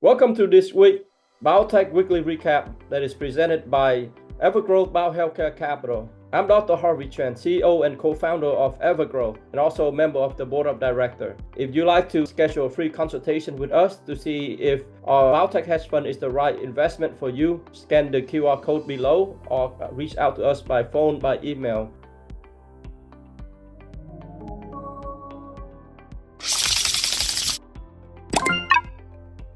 Welcome to this week Biotech Weekly Recap that is presented by Evergrowth Biotech Capital. I'm Dr. Harvey Chen, CEO and co-founder of Evergrowth, and also a member of the board of directors. If you'd like to schedule a free consultation with us to see if our biotech hedge fund is the right investment for you, scan the QR code below or reach out to us by phone, by email.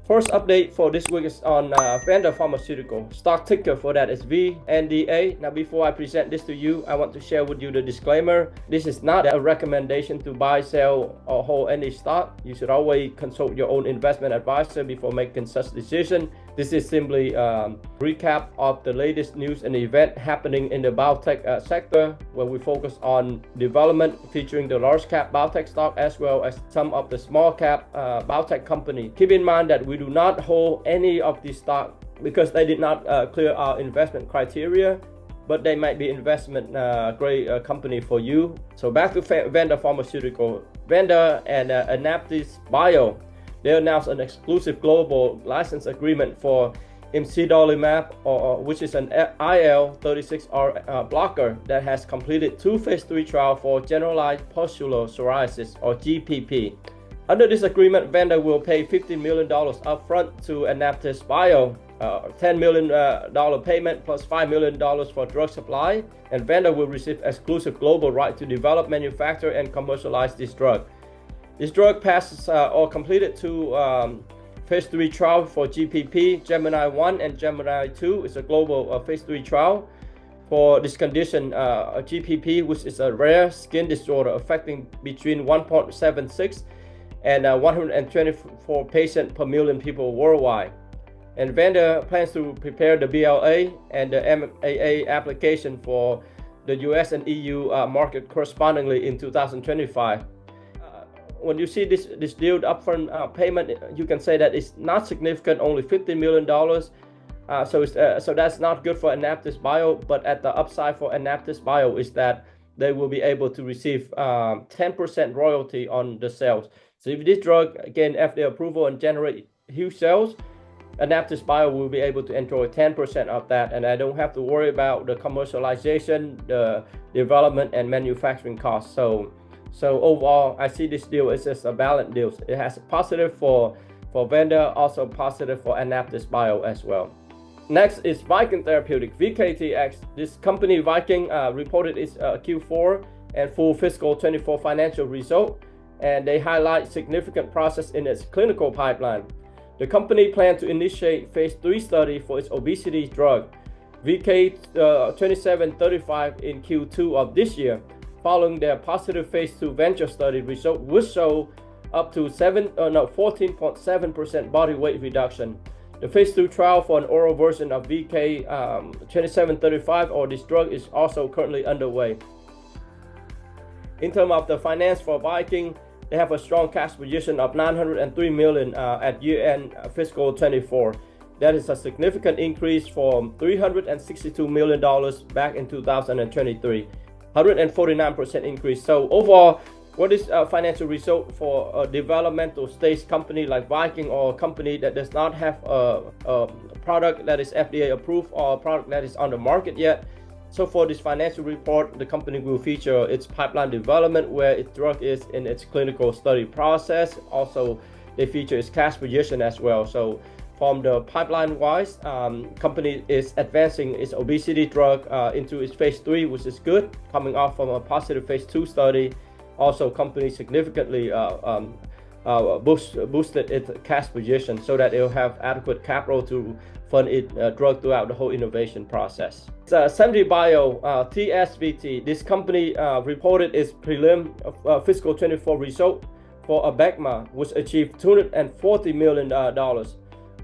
First update for this week is on Vanda Pharmaceutical. Stock ticker for that is VNDA. Now, before I present this to you, I want to share with you the disclaimer. This is not a recommendation to buy, sell, or hold any stock. You should always consult your own investment advisor before making such decision. This is simply a recap of the latest news and event happening in the biotech sector, where we focus on development featuring the large cap biotech stock as well as some of the small cap biotech company. Keep in mind that we do not hold any of these stock because they did not clear our investment criteria, but they might be investment grade company for you. So back to Vanda Pharmaceutical. Vanda and Anaptys Bio, they announced an exclusive global license agreement for imsidolimab, which is an IL-36R blocker that has completed 2 phase 3 trials for generalized pustular psoriasis, or GPP. Under this agreement, Vanda will pay $15 million upfront to Anaptys Bio, $10 million payment plus $5 million for drug supply, and Vanda will receive exclusive global right to develop, manufacture, and commercialize this drug. This drug passes or completed 2 phase 3 trials for GPP. Gemini 1 and Gemini 2 is a global phase 3 trial for this condition, GPP, which is a rare skin disorder affecting between 1.76 and 124 patients per million people worldwide. And Vanda plans to prepare the BLA and the MAA application for the US and EU market correspondingly in 2025. When you see this deal upfront payment, you can say that it's not significant, only $50 million. So that's not good for Anaptys Bio, but at the upside for Anaptys Bio is that they will be able to receive 10% royalty on the sales. So if this drug gain FDA approval and generate huge sales, Anaptys Bio will be able to enjoy 10% of that, and I don't have to worry about the commercialization, the development, and manufacturing costs. So overall, I see this deal as just a balanced deal. It has a positive for Vanda, also positive for Anaptys Bio as well. Next is Viking Therapeutics, VKTX. This company, Viking, reported its Q4 and full fiscal 24 financial result, and they highlight significant progress in its clinical pipeline. The company planned to initiate phase 3 study for its obesity drug, VK2735, in Q2 of this year. Following their positive phase 2 venture study result, which show up to 14.7% body weight reduction. The phase 2 trial for an oral version of VK2735 or this drug is also currently underway. In terms of the finance for Viking, they have a strong cash position of $903 million at year-end fiscal 24. That is a significant increase from $362 million back in 2023. 149% increase. So overall, what is a financial result for a developmental stage company like Viking, or a company that does not have a product that is FDA approved or a product that is on the market yet? So for this financial report, the company will feature its pipeline development, where its drug is in its clinical study process. Also, they feature its cash position as well. So from the pipeline wise, company is advancing its obesity drug into its phase 3, which is good, coming off from a positive phase 2 study. Also, company significantly boosted its cash position so that it will have adequate capital to fund its drug throughout the whole innovation process. 70 Bio, TSVT, this company reported its prelim fiscal 24 result for Abecma, which achieved $240 million.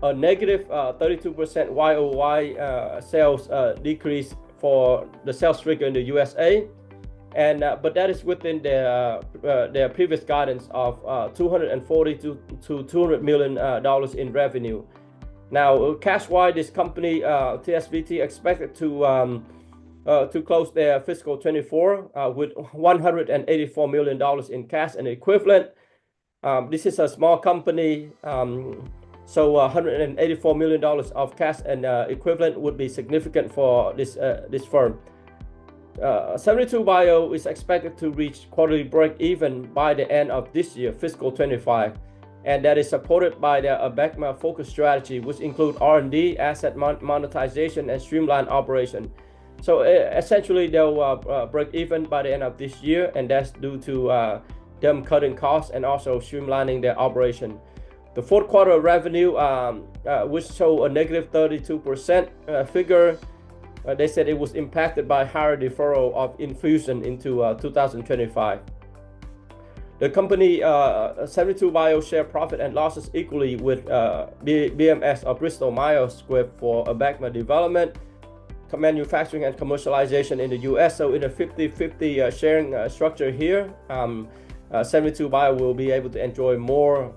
A negative 32% YOY sales decrease for the sales figure in the USA, and but that is within their previous guidance of $240 to $200 million in revenue. Now, cash-wise, this company TSVT expected to close their fiscal 24 with $184 million in cash and equivalent. This is a small company. So $184 million of cash and equivalent would be significant for this firm. 72Bio is expected to reach quarterly break-even by the end of this year, fiscal 25, and that is supported by their ABECMA focus strategy, which include R&D, asset monetization, and streamlined operation. So essentially, they'll break even by the end of this year, and that's due to them cutting costs and also streamlining their operation. The fourth quarter revenue, which show a negative 32% figure, they said it was impacted by higher deferral of infusion into 2025. The company 72Bio share profit and losses equally with BMS or Bristol Myers Squibb for ABECMA development, manufacturing, and commercialization in the US. So in a 50-50 sharing structure here, 72Bio will be able to enjoy more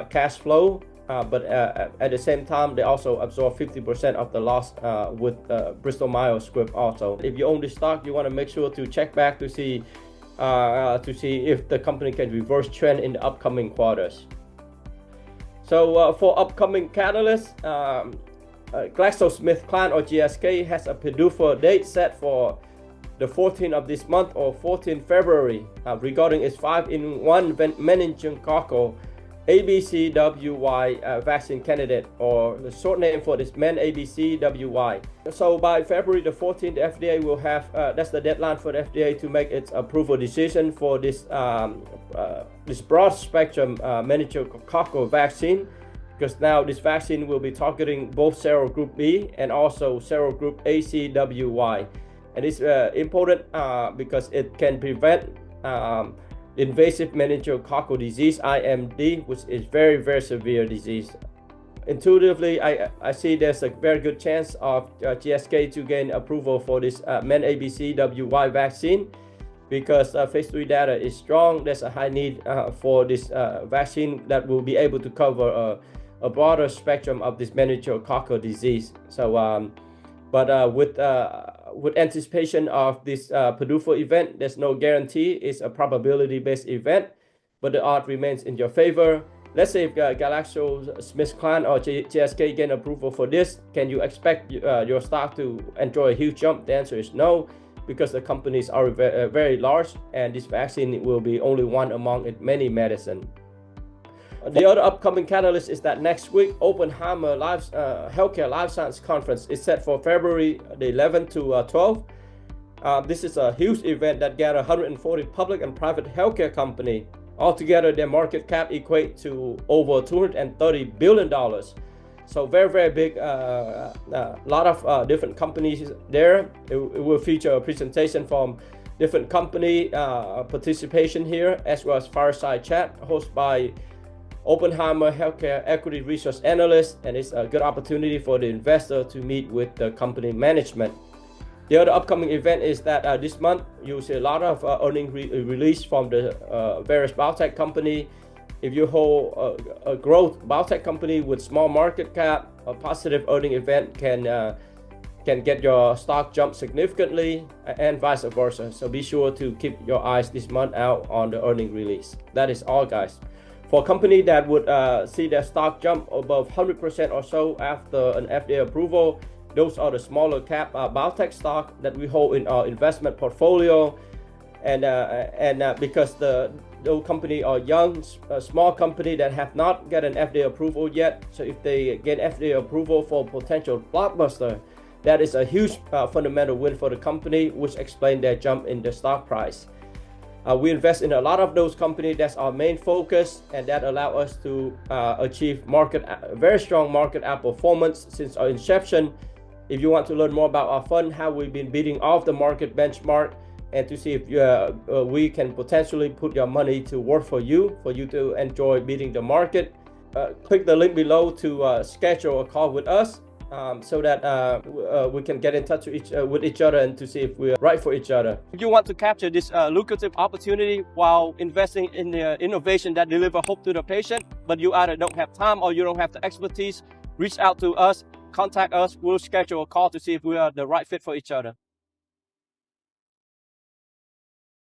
cash flow, but at the same time, they also absorb 50% of the loss with Bristol Myers Squibb also. If you own this stock, you want to make sure to check back to see if the company can reverse trend in the upcoming quarters. So for upcoming catalysts, GlaxoSmithKline or GSK has a PDUFA date set for the 14th of this month or 14th February regarding its 5-in-1 meningococcal ABCWY vaccine candidate, or the short name for this ABCWY. So by February the 14th, the FDA will have, that's the deadline for the FDA to make its approval decision for this this broad spectrum meningococcal vaccine, because now this vaccine will be targeting both serogroup B and also serogroup ACWY. And it's important because it can prevent invasive meningococcal disease, IMD, which is very, very severe disease. Intuitively, I see there's a very good chance of GSK to gain approval for this ABCWY vaccine, because phase 3 data is strong. There's a high need for this vaccine that will be able to cover a broader spectrum of this meningococcal disease. So, with anticipation of this PDUFA event, there's no guarantee. It's a probability-based event, but the odds remains in your favor. Let's say if GlaxoSmithKline or GSK gain approval for this, can you expect your stock to enjoy a huge jump? The answer is no, because the companies are very large, and this vaccine will be only one among many medicine. The other upcoming catalyst is that next week, Oppenheimer Healthcare Life Science Conference is set for February the 11th to 12th. This is a huge event that gathers 140 public and private healthcare companies. Altogether, their market cap equates to over $230 billion. So very, very big, lot of different companies there. It will feature a presentation from different company participation here, as well as fireside chat hosted by Oppenheimer Healthcare Equity Research Analyst, and it's a good opportunity for the investor to meet with the company management. The other upcoming event is that this month you'll see a lot of earnings release from the various biotech company. If you hold a growth biotech company with small market cap, a positive earning event can get your stock jump significantly, and vice versa. So be sure to keep your eyes this month out on the earning release. That is all, guys. For a company that would see their stock jump above 100% or so after an FDA approval, those are the smaller cap biotech stock that we hold in our investment portfolio. And because those companies are young, small company that have not get an FDA approval yet. So if they get FDA approval for potential blockbuster, that is a huge fundamental win for the company, which explains their jump in the stock price. We invest in a lot of those companies. That's our main focus, and that allow us to achieve very strong market outperformance since our inception. If you want to learn more about our fund, how we've been beating off the market benchmark, and to see if we can potentially put your money to work for you to enjoy beating the market, click the link below to schedule a call with us. So that we can get in touch with each other and to see if we're right for each other. If you want to capture this lucrative opportunity while investing in the innovation that deliver hope to the patient, but you either don't have time or you don't have the expertise, reach out to us, contact us. We'll schedule a call to see if we are the right fit for each other.